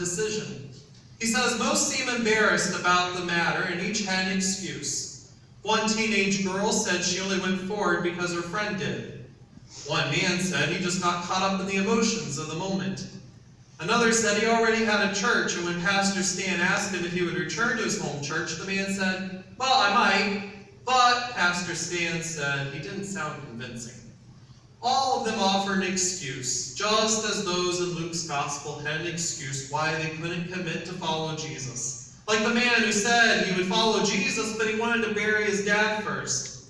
decision. He says most seem embarrassed about the matter, and each had an excuse. One teenage girl said she only went forward because her friend did. One man said he just got caught up in the emotions of the moment. Another said he already had a church, and when Pastor Stan asked him if he would return to his home church, the man said, "Well, I might," but Pastor Stan said he didn't sound convincing. All of them offered an excuse, just as those in Luke's gospel had an excuse why they couldn't commit to follow Jesus. Like the man who said he would follow Jesus, but he wanted to bury his dad first.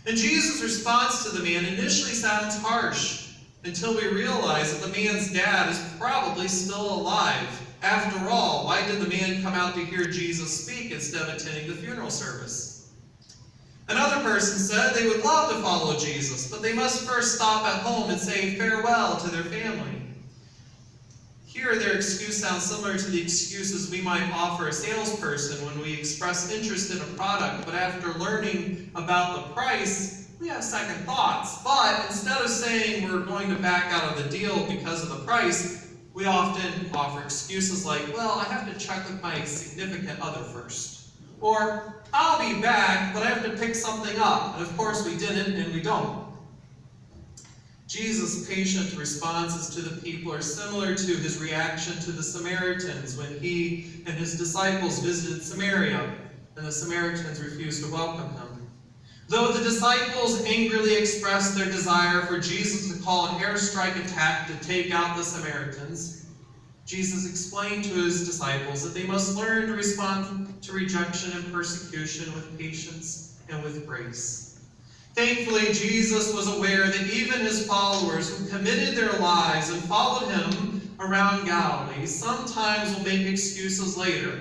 And Jesus' response to the man initially sounds harsh, until we realize that the man's dad is probably still alive. After all, why did the man come out to hear Jesus speak instead of attending the funeral service? Another person said they would love to follow Jesus, but they must first stop at home and say farewell to their family. Here, their excuse sounds similar to the excuses we might offer a salesperson when we express interest in a product, but after learning about the price, we have second thoughts. But instead of saying we're going to back out of the deal because of the price, we often offer excuses like, "Well, I have to check with my significant other first." Or, "I'll be back, but I have to pick something up." And of course we didn't, and we don't. Jesus' patient responses to the people are similar to his reaction to the Samaritans when he and his disciples visited Samaria, and the Samaritans refused to welcome him. Though the disciples angrily expressed their desire for Jesus to call an airstrike attack to take out the Samaritans, Jesus explained to his disciples that they must learn to respond to rejection and persecution with patience and with grace. Thankfully, Jesus was aware that even his followers who committed their lives and followed him around Galilee sometimes will make excuses later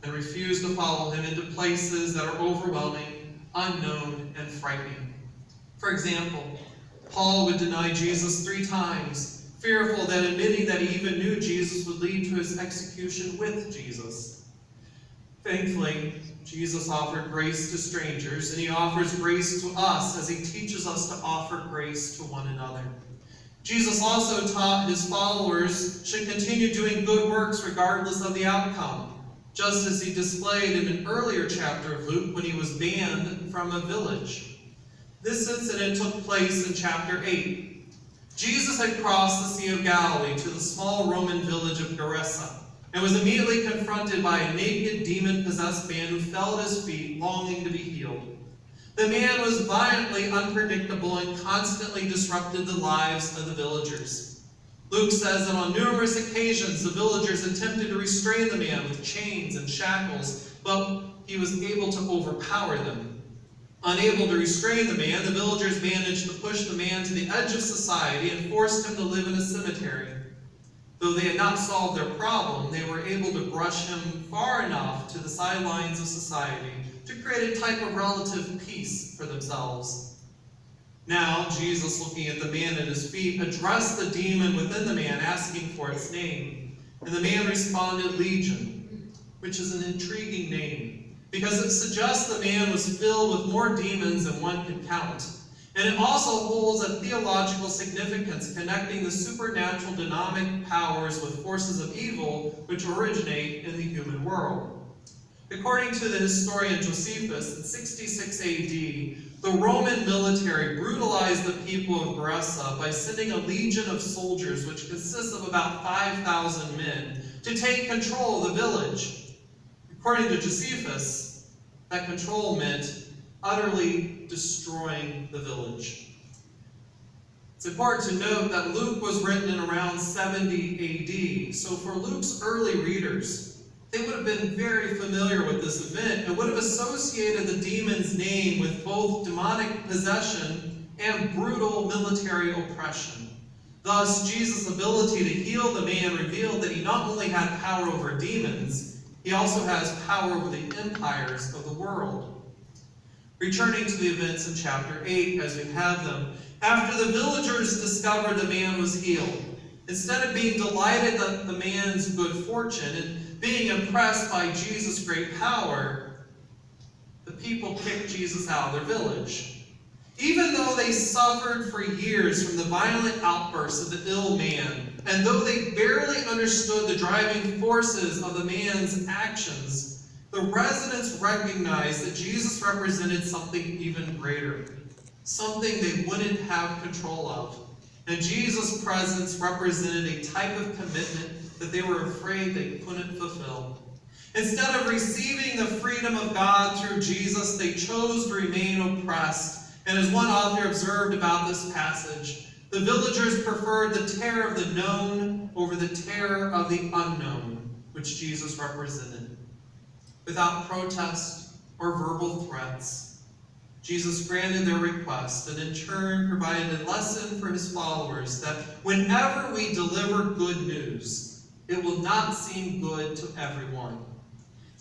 and refuse to follow him into places that are overwhelming, unknown, and frightening. For example, Paul would deny Jesus 3 times, fearful that admitting that he even knew Jesus would lead to his execution with Jesus. Thankfully, Jesus offered grace to strangers, and he offers grace to us as he teaches us to offer grace to one another. Jesus also taught his followers should continue doing good works regardless of the outcome, just as he displayed in an earlier chapter of Luke when he was banned from a village. This incident took place in chapter 8. Jesus had crossed the Sea of Galilee to the small Roman village of Grosse, and was immediately confronted by a naked, demon-possessed man who fell at his feet, longing to be healed. The man was violently unpredictable and constantly disrupted the lives of the villagers. Luke says that on numerous occasions the villagers attempted to restrain the man with chains and shackles, but he was able to overpower them. Unable to restrain the man, the villagers managed to push the man to the edge of society and forced him to live in a cemetery. Though they had not solved their problem, they were able to brush him far enough to the sidelines of society to create a type of relative peace for themselves. Now, Jesus, looking at the man at his feet, addressed the demon within the man, asking for its name. And the man responded, Legion, which is an intriguing name, because it suggests the man was filled with more demons than one could count. And it also holds a theological significance, connecting the supernatural dynamic powers with forces of evil which originate in the human world. According to the historian Josephus, in 66 AD, the Roman military brutalized the people of Grosse by sending a legion of soldiers, which consists of about 5,000 men, to take control of the village. According to Josephus, that control meant utterly destroying the village. It's important to note that Luke was written in around 70 AD, so for Luke's early readers, they would have been very familiar with this event and would have associated the demon's name with both demonic possession and brutal military oppression. Thus, Jesus' ability to heal the man revealed that he not only had power over demons, he also has power over the empires of the world. Returning to the events in chapter 8 as we have them, after the villagers discovered the man was healed, instead of being delighted at the man's good fortune and being impressed by Jesus' great power, the people kicked Jesus out of their village. Even though they suffered for years from the violent outbursts of the ill man, and though they barely understood the driving forces of the man's actions, the residents recognized that Jesus represented something even greater, something they wouldn't have control of. And Jesus' presence represented a type of commitment that they were afraid they couldn't fulfill. Instead of receiving the freedom of God through Jesus, they chose to remain oppressed. And as one author observed about this passage, the villagers preferred the terror of the known over the terror of the unknown, which Jesus represented. Without protest or verbal threats, Jesus granted their request and in turn provided a lesson for his followers that whenever we deliver good news, it will not seem good to everyone.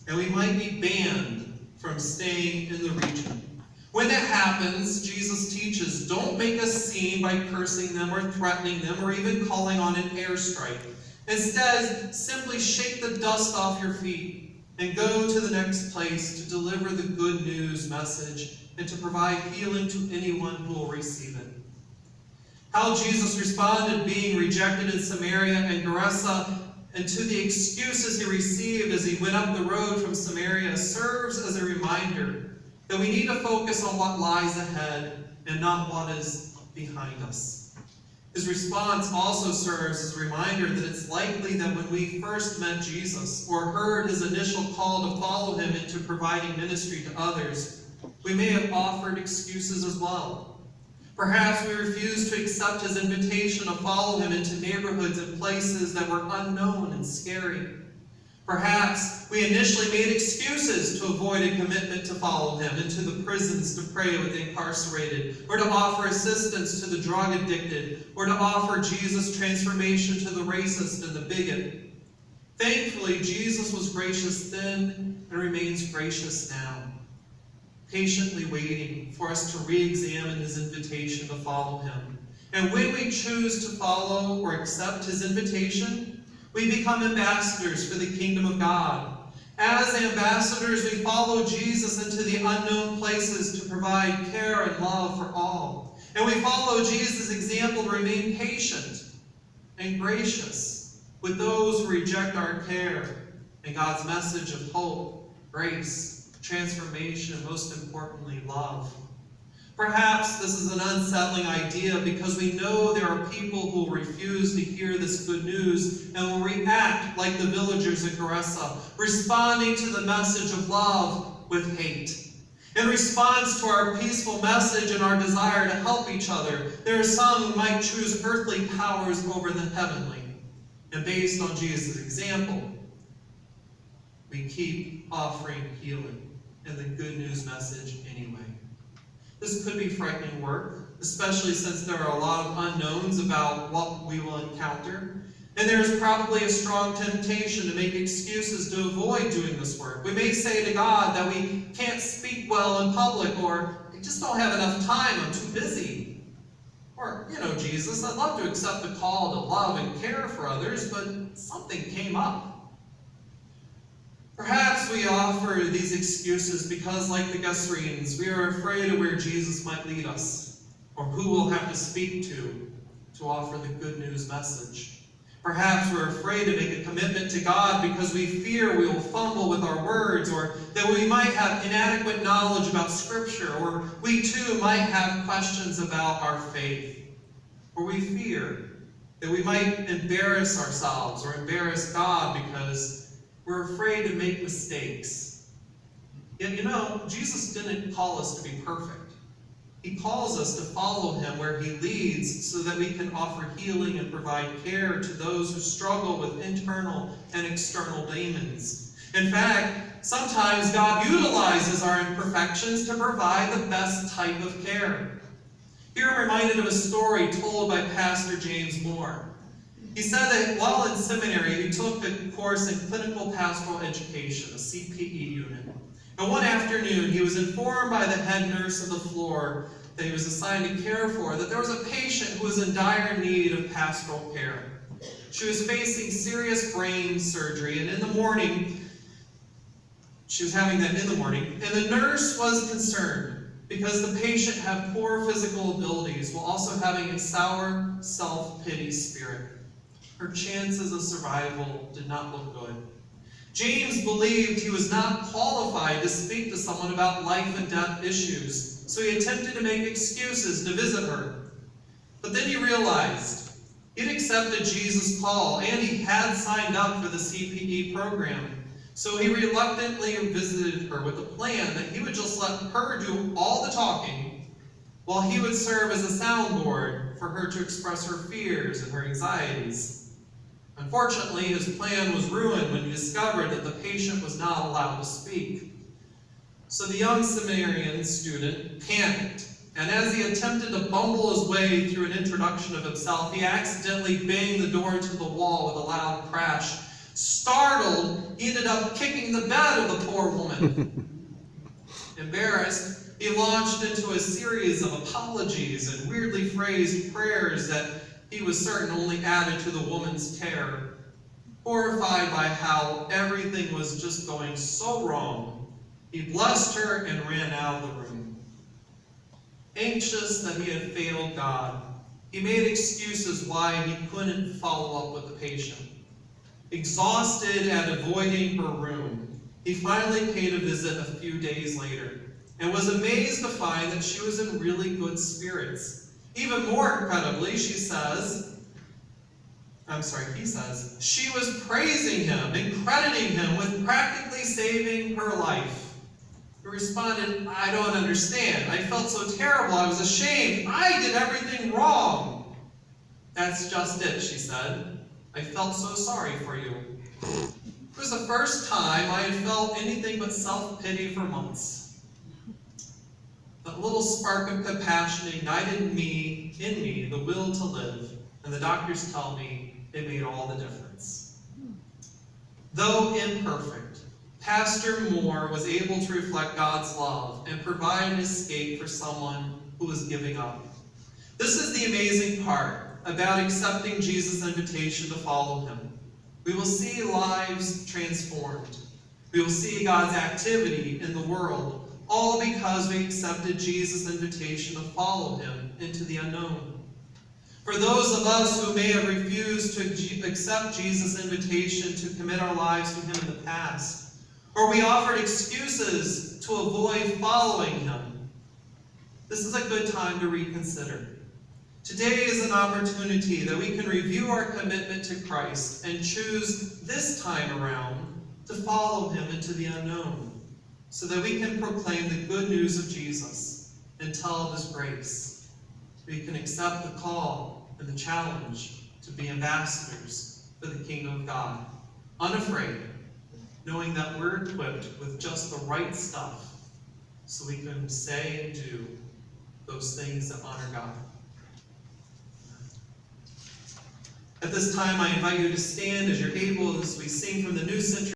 And we might be banned from staying in the region. When that happens, Jesus teaches, don't make a scene by cursing them or threatening them or even calling on an airstrike. Instead, simply shake the dust off your feet and go to the next place to deliver the good news message and to provide healing to anyone who will receive it. How Jesus responded being rejected in Samaria and Grosse, and to the excuses he received as he went up the road from Samaria serves as a reminder that we need to focus on what lies ahead and not what is behind us. His response also serves as a reminder that it's likely that when we first met Jesus or heard his initial call to follow him into providing ministry to others, we may have offered excuses as well. Perhaps we refused to accept his invitation to follow him into neighborhoods and places that were unknown and scary. Perhaps we initially made excuses to avoid a commitment to follow him into the prisons to pray with the incarcerated, or to offer assistance to the drug addicted, or to offer Jesus' transformation to the racist and the bigot. Thankfully, Jesus was gracious then and remains gracious now, patiently waiting for us to re-examine his invitation to follow him. And when we choose to follow or accept his invitation, we become ambassadors for the kingdom of God. As ambassadors, we follow Jesus into the unknown places to provide care and love for all. And we follow Jesus' example to remain patient and gracious with those who reject our care and God's message of hope, grace, transformation, and most importantly, love. Perhaps this is an unsettling idea because we know there are people who will refuse to hear this good news and will react like the villagers at Grosse, responding to the message of love with hate. In response to our peaceful message and our desire to help each other, there are some who might choose earthly powers over the heavenly. And based on Jesus' example, we keep offering healing and the good news message anyway. This could be frightening work, especially since there are a lot of unknowns about what we will encounter. And there is probably a strong temptation to make excuses to avoid doing this work. We may say to God that we can't speak well in public, or I just don't have enough time, I'm too busy. Or, Jesus, I'd love to accept the call to love and care for others, but something came up. Perhaps we offer these excuses because, like the Gadarenes, we are afraid of where Jesus might lead us, or who we'll have to speak to offer the good news message. Perhaps we're afraid to make a commitment to God because we fear we will fumble with our words, or that we might have inadequate knowledge about Scripture, or we too might have questions about our faith. Or we fear that we might embarrass ourselves or embarrass God because we're afraid to make mistakes. Yet, Jesus didn't call us to be perfect. He calls us to follow him where he leads so that we can offer healing and provide care to those who struggle with internal and external demons. In fact, sometimes God utilizes our imperfections to provide the best type of care. Here I'm reminded of a story told by Pastor James Moore. He said that while in seminary, he took a course in clinical pastoral education, a CPE unit. And one afternoon, he was informed by the head nurse of the floor that he was assigned to care for that there was a patient who was in dire need of pastoral care. She was facing serious brain surgery, and she was having that in the morning, and the nurse was concerned. because the patient had poor physical abilities while also having a sour self-pity spirit. Her chances of survival did not look good. James believed he was not qualified to speak to someone about life and death issues, so he attempted to make excuses to visit her. But then he realized he'd accepted Jesus' call and he had signed up for the CPE program. So he reluctantly visited her with the plan that he would just let her do all the talking while he would serve as a soundboard for her to express her fears and her anxieties. Unfortunately, his plan was ruined when he discovered that the patient was not allowed to speak. So the young seminarian student panicked, and as he attempted to bumble his way through an introduction of himself, he accidentally banged the door into the wall with a loud crash. Startled, he ended up kicking the bed of the poor woman. Embarrassed, he launched into a series of apologies and weirdly phrased prayers that he was certain only added to the woman's terror. Horrified by how everything was just going so wrong, he blessed her and ran out of the room. Anxious that he had failed God, he made excuses why he couldn't follow up with the patient. Exhausted at avoiding her room, he finally paid a visit a few days later and was amazed to find that she was in really good spirits. Even more incredibly, he says, she was praising him and crediting him with practically saving her life. He responded, "I don't understand. I felt so terrible. I was ashamed. I did everything wrong." "That's just it," she said. "I felt so sorry for you." It was the first time I had felt anything but self-pity for months. That little spark of compassion ignited in me the will to live, and the doctors tell me it made all the difference. Though imperfect, Pastor Moore was able to reflect God's love and provide an escape for someone who was giving up. This is the amazing part about accepting Jesus' invitation to follow him. We will see lives transformed. We will see God's activity in the world, all because we accepted Jesus' invitation to follow him into the unknown. For those of us who may have refused to accept Jesus' invitation to commit our lives to him in the past, or we offered excuses to avoid following him, this is a good time to reconsider. Today is an opportunity that we can review our commitment to Christ and choose this time around to follow him into the unknown, so that we can proclaim the good news of Jesus and tell of his grace. We can accept the call and the challenge to be ambassadors for the kingdom of God, unafraid, knowing that we're equipped with just the right stuff so we can say and do those things that honor God. At this time, I invite you to stand as you're able as we sing from the New Century